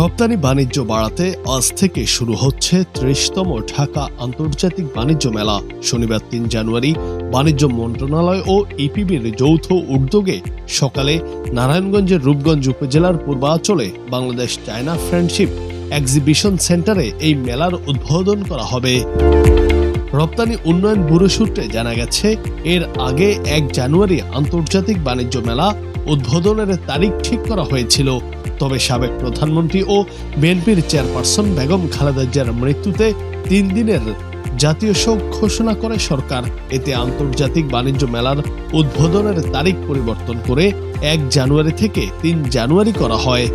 রপ্তানি বাণিজ্য বাড়াতে আজ থেকে শুরু হচ্ছে ৩০তম ঢাকা আন্তর্জাতিক বাণিজ্য মেলা। শনিবার ৩ জানুয়ারি বাণিজ্য মন্ত্রণালয় ও ইপিবির যৌথ উদ্যোগে সকালে নারায়ণগঞ্জের রূপগঞ্জ উপজেলার পূর্বাঞ্চলে বাংলাদেশ চায়না ফ্রেন্ডশিপ এক্সিবিশন সেন্টারে এই মেলার উদ্বোধন করা হবে। রপ্তানি উন্নয়ন ব্যুরো সূত্রে জানা গেছে, এর আগে ১ জানুয়ারি আন্তর্জাতিক বাণিজ্য মেলা উদ্বোধনের তারিখ ঠিক করা হয়েছিল। তবে সাবেক প্রধানমন্ত্রী ও বিএনপির চেয়ারপারসন বেগম খালেদা জিয়ার মৃত্যুতে ৩ দিনের জাতীয় শোক ঘোষণা করে সরকার। এতে আন্তর্জাতিক বাণিজ্য মেলার উদ্বোধনের তারিখ পরিবর্তন করে ১ জানুয়ারি থেকে ৩ জানুয়ারি করা হয়।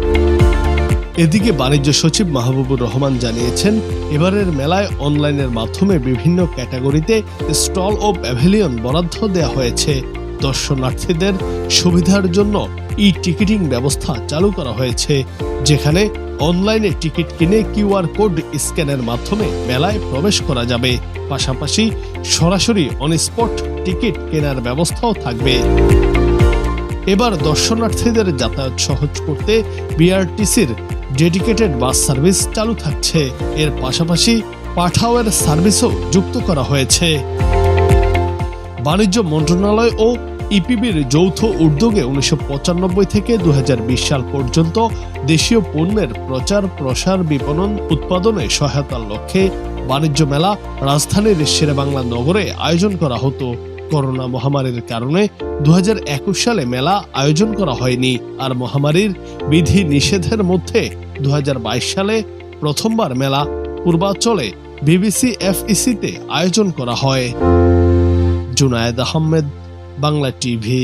এদিকে বাণিজ্য সচিব মাহবুবুর রহমান জানিয়েছেন, এবারের মেলায় অনলাইনের মাধ্যমে বিভিন্ন ক্যাটাগরিতে স্টল ও প্যাভিলিয়ন বরাদ্দ দেওয়া হয়েছে। দর্শনার্থীদের সুবিধার জন্য টিকিটিং ব্যবস্থা চালু করা হয়েছে, যেখানে অনলাইনে টিকিট কিনে কিউআর কোড স্ক্যানের মাধ্যমে মেলায় প্রবেশ করা যাবে। পাশাপাশি সরাসরি অন স্পট টিকিট কেনার ব্যবস্থাও থাকবে। এবার দর্শনার্থীদের যাতায়াত সহজ করতে বিআরটিসির ডেডিকেটেড বাস সার্ভিস চালু থাকছে। এর পাশাপাশি পাঠাওয়ের সার্ভিসও যুক্ত করা হয়েছে। বাণিজ্য মন্ত্রণালয় ও ইপিবির যৌথ উদ্যোগে ১৯৯৫ থেকে ২০২০ সাল পর্যন্ত দেশীয় পণ্যের প্রচার প্রসার বিপণন উৎপাদনে সহায়তার লক্ষ্যে বাণিজ্য মেলা রাজধানীর শেরেবাংলা নগরে আয়োজন করা হতো। করোনা মহামারীর কারণে ২০২১ সালে মেলা আয়োজন করা হয়নি, আর মহামারীর বিধি নিষেধের মধ্যে ২০২২ সালে প্রথমবার মেলা পূর্বাঞ্চলে BBCFEC-তে আয়োজন করা হয়। জুনায়েদ আহমেদ, বাংলা টিভি।